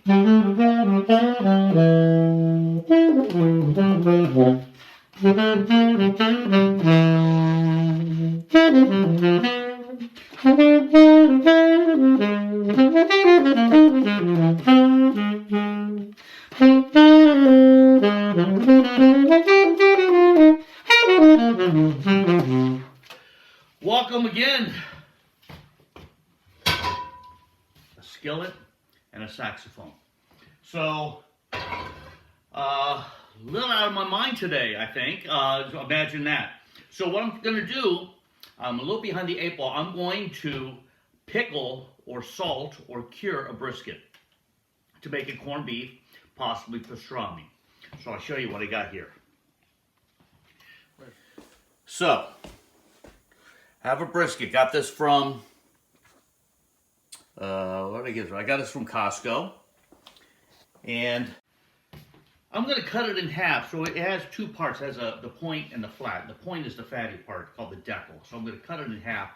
Welcome again. A skillet and a saxophone. So, a little out of my mind today, I think. Imagine that. So what I'm going to do, I'm a little behind the eight ball. I'm going to pickle or salt or cure a brisket to make it corned beef, possibly pastrami. So I'll show you what I got here. So, I have a brisket. Got this from, what did I get? I got this from Costco. And I'm going to cut it in half. So it has two parts. It has the point and the flat. The point is the fatty part called the decal. So I'm going to cut it in half.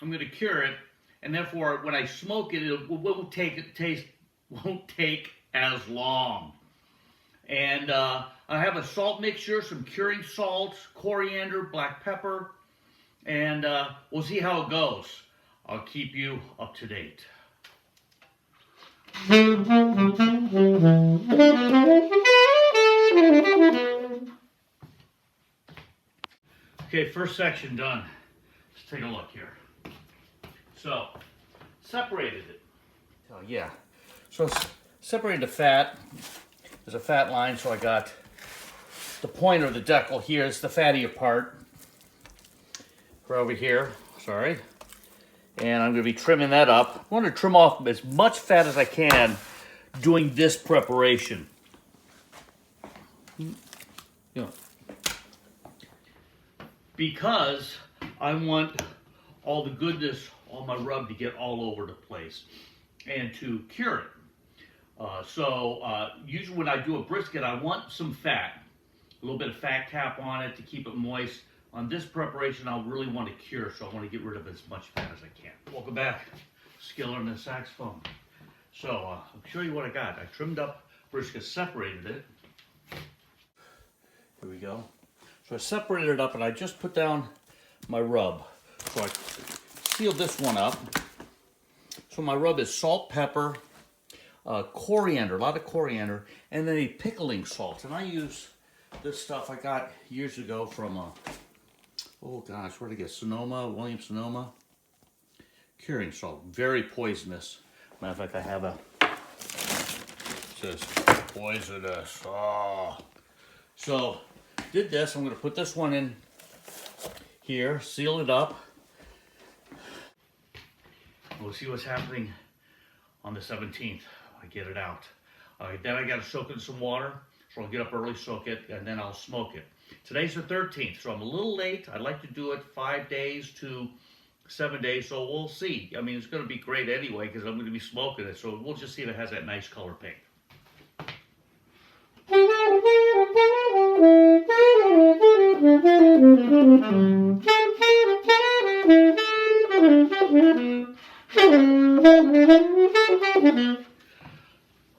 I'm going to cure it. And therefore, when I smoke it, it won't take as long. And I have a salt mixture, some curing salt, coriander, black pepper, and we'll see how it goes. I'll keep you up to date. Okay, first section done. Let's take a look here. So, separated it. Oh yeah. So separated the fat. There's a fat line, so I got the point or the decal here. It's the fattier part. Right over here, sorry. And I'm going to be trimming that up. I want to trim off as much fat as I can doing this preparation. Because I want all the goodness, all my rub to get all over the place and to cure it. Usually when I do a brisket, I want some fat, a little bit of fat cap on it to keep it moist. On this preparation, I'll really want to cure, so I want to get rid of as much fat as I can. Welcome back, Skillet and Saxophone. So I'll show you what I got. I trimmed up brisket, separated it. Here we go. So I separated it up and I just put down my rub. So I sealed this one up. So my rub is salt, pepper, coriander, a lot of coriander, and then a pickling salt. And I use this stuff I got years ago from, oh gosh, where did I get? Sonoma, Williams Sonoma. Curing salt, very poisonous. Matter of fact, I have a, it says poisonous. Oh. So, did this. I'm going to put this one in here, seal it up. We'll see what's happening on the 17th. I get it out. Then I got to soak it in some water. So I'll get up early, soak it, and then I'll smoke it. Today's the 13th, so I'm a little late. I'd like to do it 5 days to 7 days, so we'll see. I mean, it's going to be great anyway because I'm going to be smoking it, so we'll just see if it has that nice color pink.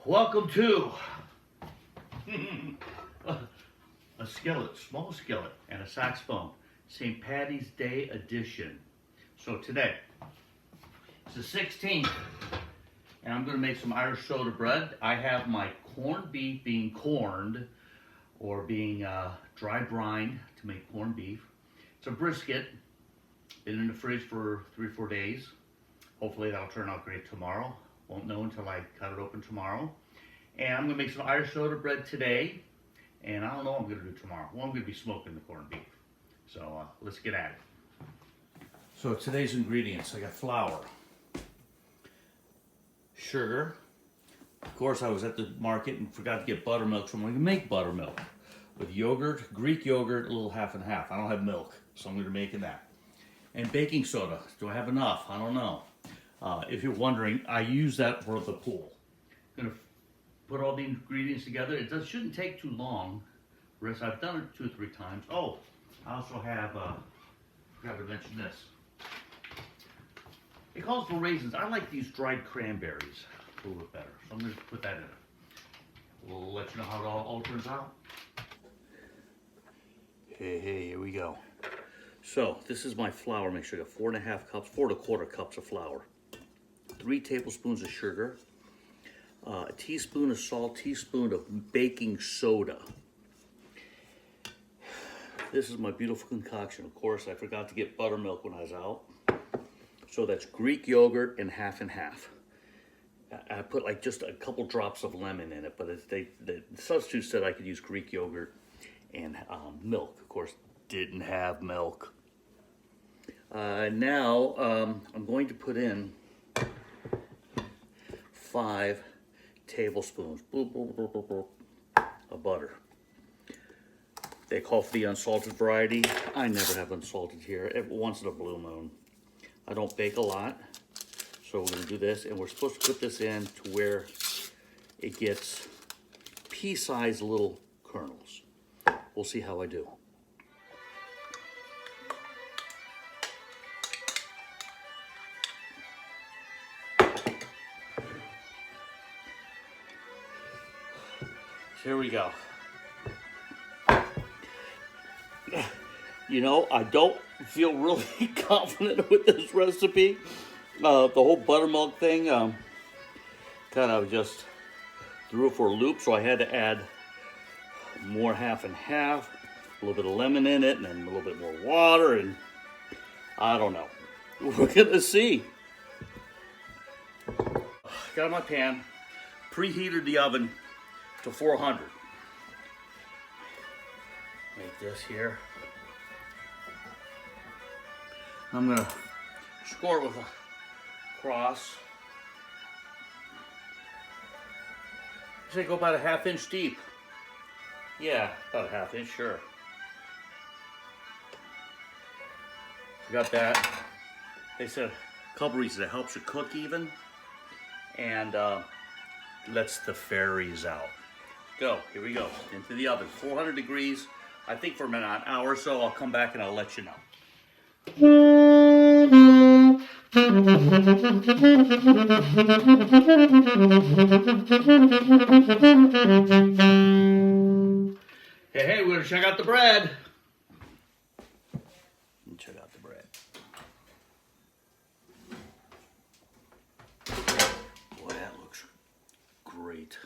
Welcome to a skillet, small skillet, and a saxophone, St. Patty's Day edition. So today, it's the 16th, and I'm going to make some Irish soda bread. I have my corned beef being corned, or being dry brine to make corned beef. It's a brisket, been in the fridge for 3 or 4 days. Hopefully that'll turn out great tomorrow. Won't know until I cut it open tomorrow. And I'm going to make some Irish soda bread today. And I don't know what I'm going to do tomorrow. Well, I'm going to be smoking the corned beef. So let's get at it. So today's ingredients, I got flour, sugar. Of course, I was at the market and forgot to get buttermilk, so I'm going to make buttermilk with yogurt, Greek yogurt, a little half and half. I don't have milk, so I'm going to be making that. And baking soda. Do I have enough? I don't know. If you're wondering, I use that for the pool. I'm going to put all the ingredients together. It shouldn't take too long. I've done it 2 or 3 times. Oh, I also have, forgot to mention this. It calls for raisins. I like these dried cranberries. a little bit better. So I'm going to put that in. We'll let you know how it all turns out. Hey, here we go. So this is my flour mixture. I got 4.5 cups, 4 1/4 cups of flour, 3 tablespoons of sugar, a teaspoon of salt, teaspoon of baking soda. This is my beautiful concoction. Of course, I forgot to get buttermilk when I was out. So that's Greek yogurt and half. I put like just a couple drops of lemon in it, but the substitute said I could use Greek yogurt and milk. Of course, didn't have milk. Now I'm going to put in 5 tablespoons of butter. They call for the unsalted variety. I never have unsalted here, once in a blue moon. I don't bake a lot, so we're gonna do this, and we're supposed to put this in to where it gets pea-sized little kernels. We'll see how I do. Here we go. You know, I don't feel really confident with this recipe. The whole buttermilk thing kind of just threw it for a loop, so I had to add more half and half, a little bit of lemon in it, and then a little bit more water, and I don't know. We're gonna see. Got my pan, preheated the oven to 400. Make this here. I'm gonna score it with a cross. Say go about a 1/2 inch deep. Yeah, about a 1/2 inch, sure. Got that. They said a couple reasons. It helps you cook even, and lets the fairies out. Go, here we go, into the oven, 400 degrees. I think for about an hour or so. I'll come back and I'll let you know. Hey, we're gonna check out the bread. Check out the bread. Boy, that looks great.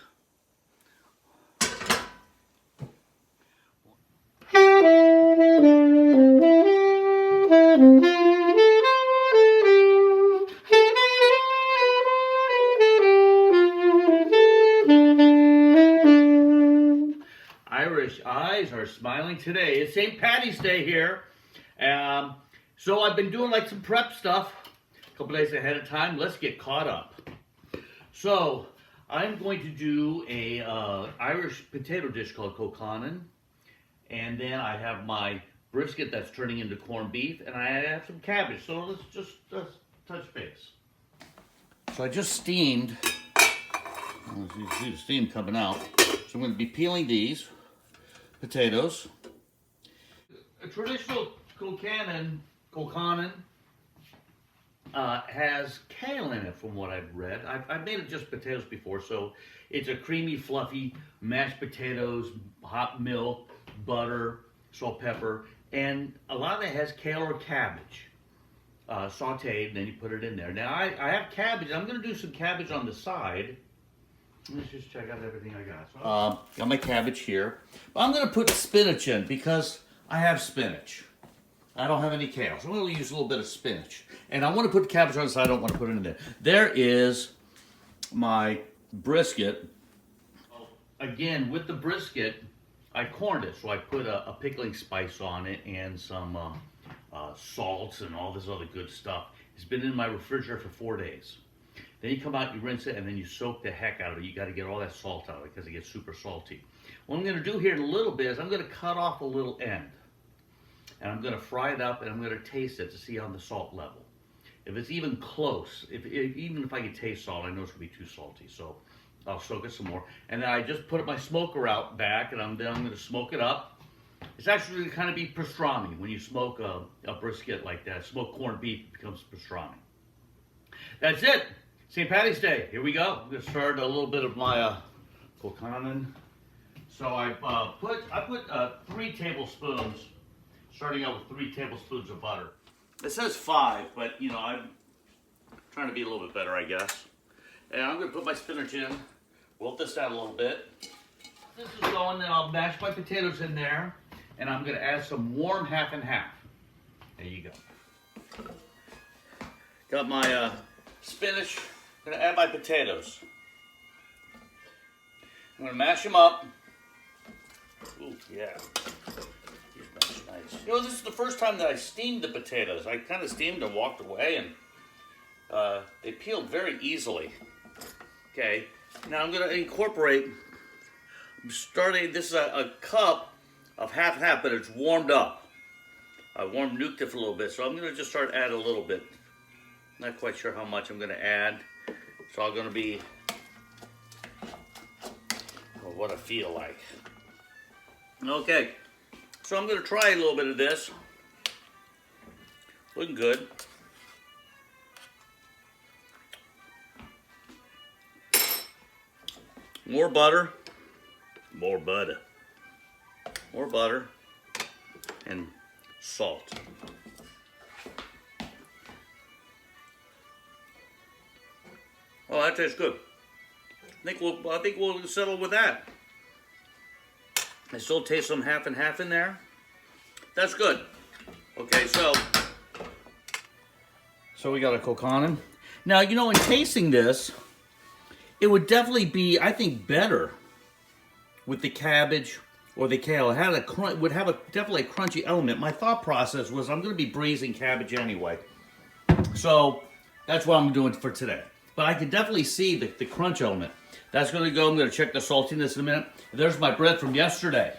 Irish eyes are smiling today. It's St. Patty's Day here. So I've been doing like some prep stuff a couple days ahead of time. Let's get caught up. So I'm going to do a Irish potato dish called kokanen. And then I have my brisket that's turning into corned beef. And I have some cabbage. So let's just touch base. So I just steamed. You see the steam coming out. So I'm going to be peeling these potatoes. A traditional kokanen has kale in it, from what I've read. I've made it just potatoes before, so it's a creamy, fluffy mashed potatoes, hot milk, butter, salt, pepper, and a lot of it has kale or cabbage sauteed, and then you put it in there. Now I have cabbage. I'm going to do some cabbage on the side. Let's just check out everything I got. So, got my cabbage here. But I'm going to put spinach in because I have spinach. I don't have any kale, so I'm going to use a little bit of spinach. And I want to put the cabbage on the side. I don't want to put it in there. There is my brisket. Again, with the brisket, I corned it. So I put a pickling spice on it and some salts and all this other good stuff. It's been in my refrigerator for 4 days. Then you come out, you rinse it, and then you soak the heck out of it. You got to get all that salt out of it because it gets super salty. What I'm going to do here in a little bit is I'm going to cut off a little end. And I'm going to fry it up, and I'm going to taste it to see on the salt level. If it's even close, even if I can taste salt, I know it's going to be too salty. So I'll soak it some more. And then I just put my smoker out back, and then I'm going to smoke it up. It's actually going to kind of be pastrami. When you smoke a brisket like that, smoked corned beef, it becomes pastrami. That's it. St. Patty's Day, here we go. I'm gonna start a little bit of my kokanen. So I put 3 tablespoons, starting out with 3 tablespoons of butter. It says 5, but you know, I'm trying to be a little bit better, I guess. And I'm gonna put my spinach in, wilt this down a little bit. This is going, then I'll mash my potatoes in there, and I'm gonna add some warm half and half. There you go. Got my spinach, I'm gonna add my potatoes. I'm gonna mash them up. Ooh, yeah. Nice. You know, this is the first time that I steamed the potatoes. I kind of steamed and walked away, and they peeled very easily. Okay, now I'm going to incorporate, this is a cup of half and half, but it's warmed up. I nuked it for a little bit, so I'm going to just start adding a little bit. Not quite sure how much I'm going to add. It's all going to be what I feel like. Okay, so I'm going to try a little bit of this. Looking good. More butter, more butter, and salt. Oh, that tastes good. I think we'll settle with that. I still taste some half and half in there. That's good. Okay, so we got a kokanen. Now, you know, in tasting this, it would definitely be, I think, better with the cabbage or the kale. It had would have definitely a crunchy element. My thought process was I'm going to be braising cabbage anyway. So that's what I'm doing for today. But I can definitely see the crunch element. That's going to go. I'm going to check the saltiness in a minute. There's my bread from yesterday.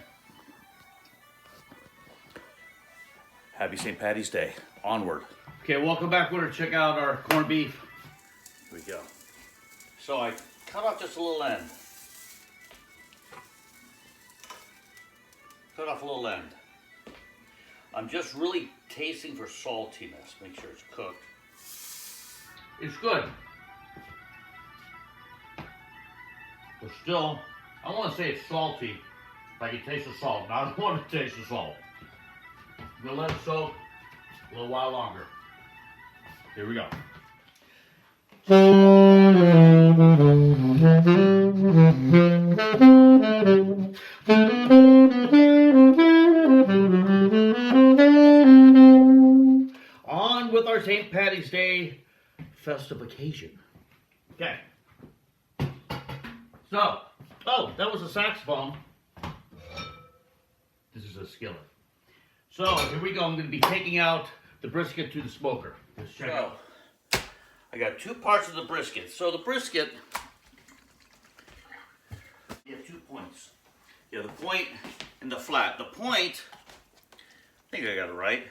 Happy St. Patty's Day. Onward. Okay, welcome back. We're going to check out our corned beef. Here we go. So I cut off just a little end. Cut off a little end. I'm just really tasting for saltiness. Make sure it's cooked. It's good. But still, I want to say it's salty. If I can taste the salt. Now I don't want to taste the salt. I'm going to let it soak a little while longer. Here we go. On with our St. Patty's Day festive occasion. Okay. So, oh, that was a saxophone. This is a skillet. So, here we go. I'm going to be taking out the brisket to the smoker. Let's check it out. I got 2 parts of the brisket. So the brisket, you have 2 points. You have the point and the flat. The point, I think I got it right,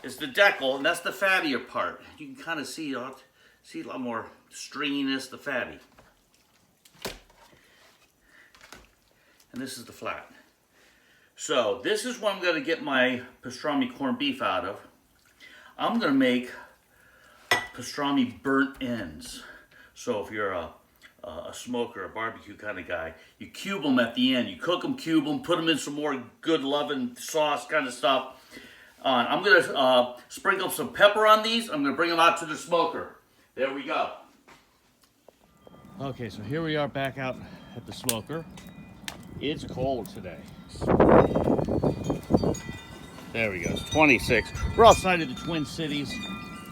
is the decal, and that's the fattier part. You can kind of see a lot more stringiness, the fatty. And this is the flat. So this is what I'm going to get my pastrami corned beef out of. I'm going to make pastrami burnt ends. So if you're a smoker, a barbecue kind of guy, you cube them at the end. You cook them, cube them, put them in some more good loving sauce kind of stuff. I'm going to sprinkle some pepper on these. I'm going to bring them out to the smoker. There we go. Okay, so here we are back out at the smoker. It's cold today. There we go, it's 26. We're outside of the Twin Cities,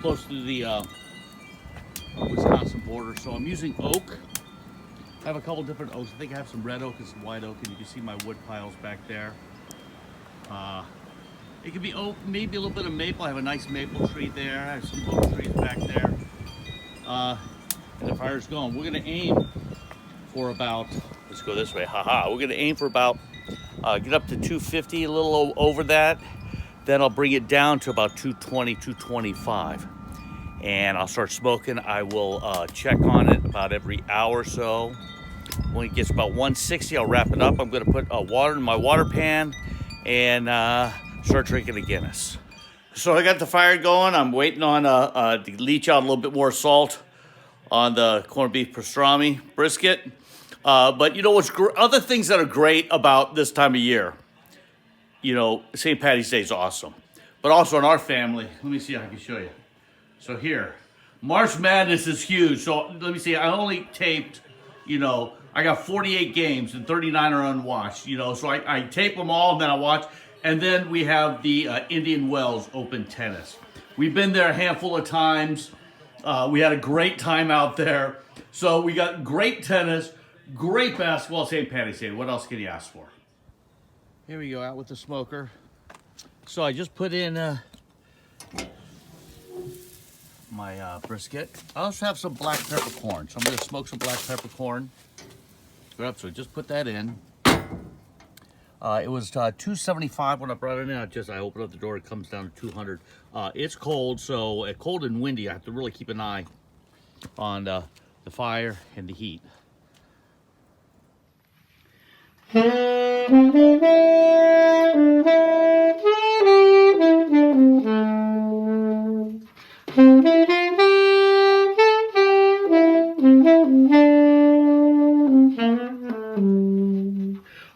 close to the Wisconsin border. So I'm using oak. I have a couple different oaks. I think I have some red oak and some white oak, and you can see my wood piles back there. It could be oak, maybe a little bit of maple. I have a nice maple tree there. I have some oak trees back there. And the fire's going. We're gonna aim for about, let's go this way, haha. We're gonna aim for about, get up to 250, a little over that. Then I'll bring it down to about 220, 225. And I'll start smoking. I will check on it about every hour or so. When it gets about 160, I'll wrap it up. I'm gonna put water in my water pan and start drinking a Guinness. So I got the fire going. I'm waiting on to leach out a little bit more salt on the corned beef pastrami brisket. But you know what's other things that are great about this time of year? You know, St. Patty's Day is awesome. But also in our family, let me see if I can show you. So here, March Madness is huge. So let me see, I only taped, you know, I got 48 games and 39 are unwatched, you know. So I tape them all and then I watch. And then we have the Indian Wells Open Tennis. We've been there a handful of times. We had a great time out there. So we got great tennis, great basketball, St. Patty's Day. What else can you ask for? Here we go, out with the smoker. So I just put in my brisket. I also have some black peppercorn. So I'm gonna smoke some black peppercorn. So just put that in. It was $275 when I brought it in. I opened up the door, it comes down to $200. It's cold, so cold and windy. I have to really keep an eye on the fire and the heat.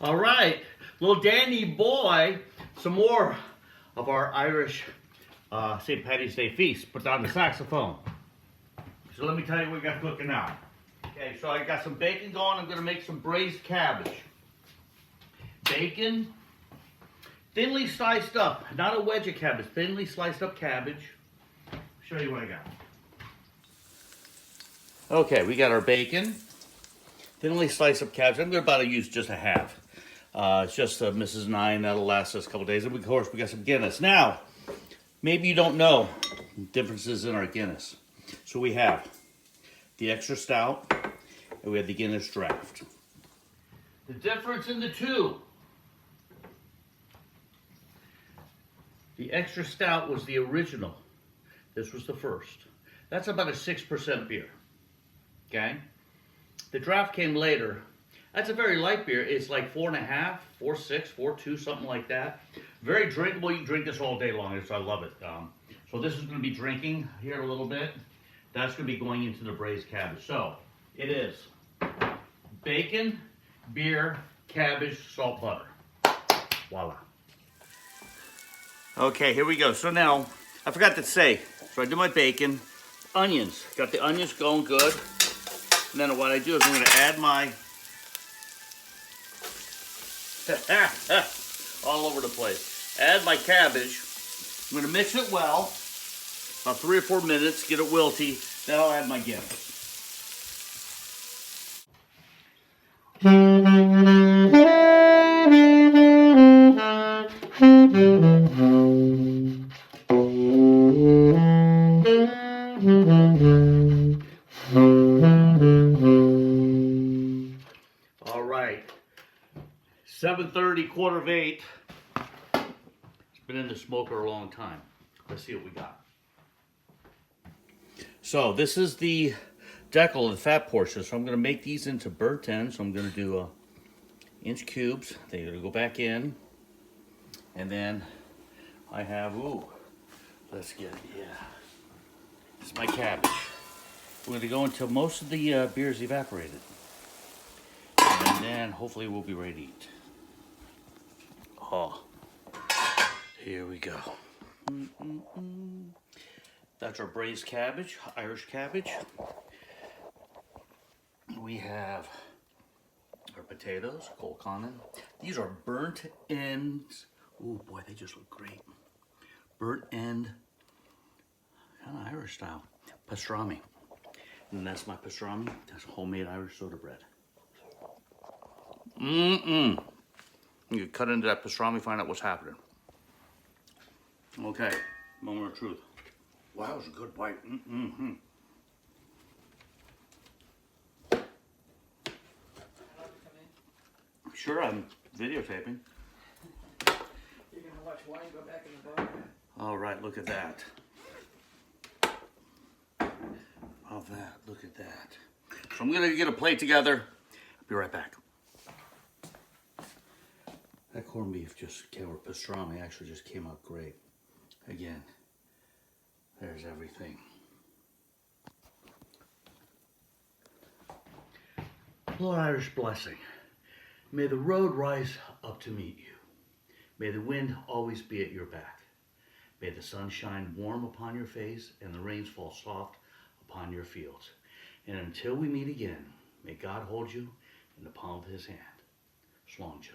All right, little Danny boy, some more of our Irish St. Patty's Day feast. Put on the saxophone. So let me tell you what we got cooking now. Okay, so I got some bacon going. I'm going to make some braised cabbage. Bacon, thinly sliced up, not a wedge of cabbage, thinly sliced up cabbage. Show you what I got. Okay, we got our bacon, thinly sliced up cabbage. I'm about to use just a half. It's just Mrs. 9, that'll last us a couple days. And of course, we got some Guinness. Now, maybe you don't know differences in our Guinness. So we have the extra stout, and we have the Guinness draft. The difference in the two. The extra stout was the original. This was the first. That's about a 6% beer. Okay? The draft came later. That's a very light beer. It's like 4.5, 4.6, 4.2, something like that. Very drinkable. You can drink this all day long. I love it. So this is going to be drinking here a little bit. That's going to be going into the braised cabbage. So it is bacon, beer, cabbage, salt, butter. Voila. Okay, here we go. So now, I forgot to say, so I do my bacon, onions. Got the onions going good. And then what I do is I'm going to add my, all over the place. Add my cabbage. I'm going to mix it well, about 3 or 4 minutes, get it wilty. Then I'll add my Guinness. All right, 7:30, 7:45. It's been in the smoker a long time. Let's see what we got. So this is the decal, the fat portion. So I'm going to make these into burnt ends. So I'm going to do inch cubes. They're going to go back in. And then I have, let's get, this is my cabbage. We're going to go until most of the beer's evaporated. And then hopefully we'll be ready to eat. Oh, here we go. That's our braised cabbage, Irish cabbage. We have our potatoes, colcannon. These are burnt ends. Oh boy, they just look great. Burnt end, kind of Irish style, pastrami. And that's my pastrami. That's homemade Irish soda bread. You can cut into that pastrami, find out what's happening. Okay, moment of truth. Wow, that was a good bite. Sure, I'm videotaping. You're gonna watch wine go back in the bar. All right, look at that. Of that, look at that. So I'm gonna get a plate together. I'll be right back. That corned beef or pastrami actually just came out great. Again, there's everything. implore Irish blessing. May the road rise up to meet you. May the wind always be at your back. May the sun shine warm upon your face and the rains fall soft upon your fields. And until we meet again, may God hold you in the palm of his hand. Slàinte.